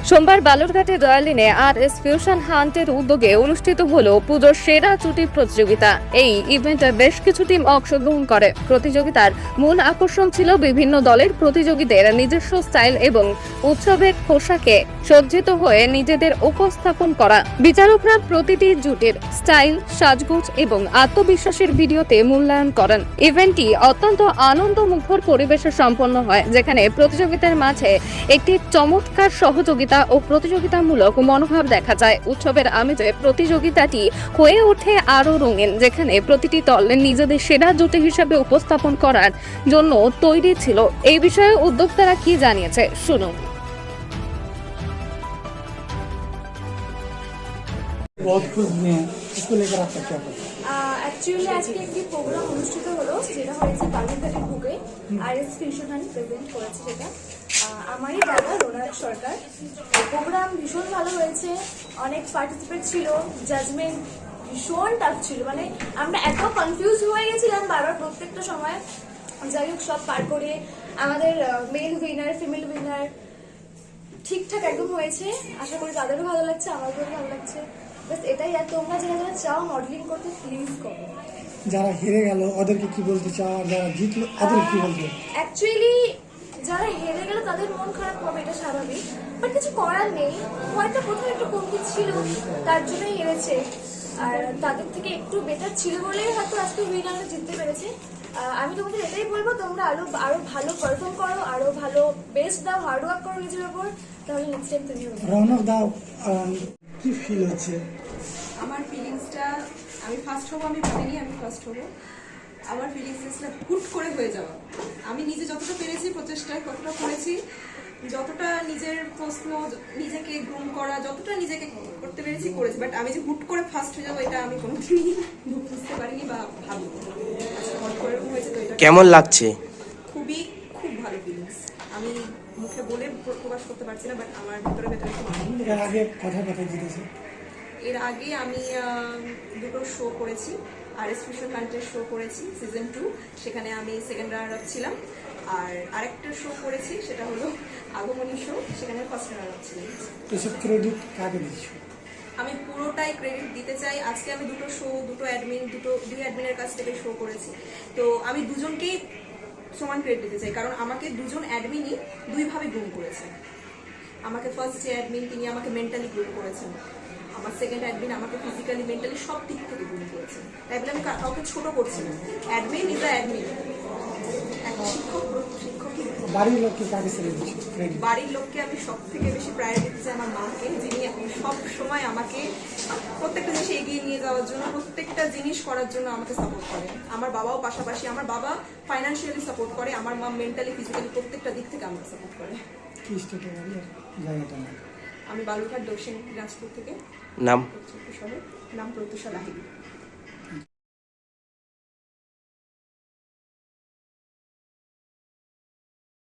সোমবার বালুরঘাটের রয়্যালিনে আর.এস. ফিউশন হান্টের উদ্যোগে অনুষ্ঠিত হলো পুজোর সেরা জুটি প্রতিযোগিতা। এই ইভেন্টে বেশ কিছু টিম অংশগ্রহণ করে। প্রতিযোগিতার মূল আকর্ষণ ছিল বিভিন্ন দলের প্রতিযোগীদের নিজস্ব স্টাইল এবং উৎসবের পোশাকে সজ্জিত হয়ে নিজেদের উপস্থাপন করা। বিচারকরা প্রতিটি জুটির স্টাইল, সাজগোজ এবং আত্মবিশ্বাসের ভিডিওতে মূল্যায়ন করেন। ইভেন্টটি অত্যন্ত আনন্দমুখর পরিবেশে সম্পন্ন হয়, যেখানে প্রতিযোগিতার মাঝে একটি চমৎকার সহযোগিতা ও প্রতিযোগিতামূলক মনোভাব দেখা যায়। উৎসবের আমেজে প্রতিযোগিতাটি হয়ে ওঠে আরো রঙিন, যেখানে প্রতিটি দল নিজেদের সেরা জুটি হিসেবে উপস্থাপন করার জন্য তৈরি ছিল। এই বিষয়ে উদ্যোক্তারা কি জানিয়েছে শুনুন। बहुत खुश भी हैं, इसको लेकर आपका क्या पता? অ্যাকচুয়ালি আজকে একটি প্রোগ্রাম অনুষ্ঠিত হলো, যেটা হয়েছে বালুরঘাটের বুকে আর.এস. ফিউশন হান্ট প্রেজেন্ট করেছে। সেটা আমারই দাদা রোনাক সরকার। প্রোগ্রাম ভীষণ ভালো হয়েছে, অনেক পার্টিসিপেট ছিল, জাজমেন্ট ভীষণ টাফ ছিল, মানে আমরা এত কনফিউজ হয়ে গেছিলাম বারবার প্রত্যেকটা সময়। যাই হোক, সব পার করে আমাদের মেল উইনার, ফিমেল উইনার ঠিকঠাক একদম হয়েছে। আশা করি তাদেরও ভালো লাগছে, আমাদেরও ভালো লাগছে। বাস এটাই। আর তোমরা যারা যারা চাও মডেলিং করতে, প্লিজ করো। যারা হেরে গেল ওদেরকে কি বলতে চাও, আর যারা জিতলো ওদের কি বলতে? অ্যাকচুয়ালি যারা হেরে গেল তাদের মন খারাপ হবে, এটা স্বাভাবিক, বাট কিছু করার নেই। হয়তো প্রথমে একটু কমতি ছিল, তার জন্যই হেরেছে। আর তাদের থেকে একটু বেটার ছিল বলেই হয়তো আজকে উইনারটা জিততে পেরেছে। আমি তোমাদের এটাই বলবো, তোমরা আরো ভালো পারফর্ম করো, আরো ভালো বেস্ট দাও, হার্ড ওয়ার্ক করো নিজের উপর, তাহলে নেক্সট টাইম তুমি হবে। রৌনক দাও, কি ফিল হচ্ছে? আমার ফিলিংসটা, আমি ফার্স্ট হবো আমি ভাবিনি আমি ফার্স্ট হবো। আমার ফিলিংসটা হুট করে হয়ে যাওয়া। আমি নিজে যতটা পেরেছি প্রচেষ্টায় ততটা করেছি, যতটা নিজের প্রশ্ন, নিজেকে গ্রুম করা, যতটা নিজেকে করতে পেরেছি করেছি, বাট আমি যে হুট করে ফার্স্ট হয়ে যাবো এটা আমি কোনোদিনই বুঝতে পারিনি বা ভাবিনি। হট করে হয়েছে, তো এটা কেমন লাগছে? খুব ভালো ফিলিংস। আমি মুখে বলে প্রকাশ করতে পারছি না, বাট আমার ভেতরে খুব আনন্দ। এর আগে কোথায় জিতেছে? এর আগে আমি দুটো শো করেছি, আর.এস. ফিউশন হান্টের শো করেছি সিজন 2, সেখানে আমি সেকেন্ড রানার আপ ছিলাম। আর আরেকটা শো করেছি, সেটা হলো আগমনী শো, সেখানে ফার্স্ট রানার আপ ছিলাম। এসব ক্রেডিট কাকে দিচ্ছ? আমি পুরোটাই ক্রেডিট দিতে চাই। আজকে আমি দুটো শো, দুই অ্যাডমিনের কাছ থেকে শো করেছি, তো আমি দুজনকেই সমান ক্রেডিট দিতে চাই, কারণ আমাকে দুজন অ্যাডমিনই দুইভাবে গ্রুম করেছে। আমাকে ফার্স্ট যে অ্যাডমিন, তিনি আমাকে মেন্টালি গ্রুম করেছেন। আমার সেকেন্ড অ্যাডমিন আমাকে ফিজিক্যালি, মেন্টালি সব দিক থেকে গ্রুম করেছেন। তাই বলে আমি কাউকে ছোট করছি না। Admin is admin. শিক্ষকই। বাড়ির লোককে কাকে ছেড়ে দিচ্ছ ক্রেডিট? বাড়ির লোককে আমি সব থেকে বেশি প্রায়োরিটি দিচ্ছি আমার মাকে, যিনি সব সময় আমাকে প্রত্যেকটা জিনিস এগিয়ে নিয়ে যাওয়ার জন্য, প্রত্যেকটা জিনিস করার জন্য আমাকে সাপোর্ট করে। আমার বাবাও পাশাপাশি, আমার বাবা ফাইন্যান্সিয়ালি সাপোর্ট করে, আমার মা মেন্টালি, ফিজিক্যালি প্রত্যেকটা দিক থেকে আমাকে সাপোর্ট করে। কি স্টেটে বাড়ি আর জায়গাটা না? আমি বালুরঘাট দক্ষিণ দিনাজপুর থেকে। নাম? নাম প্রত্যুষা লাহিড়ী।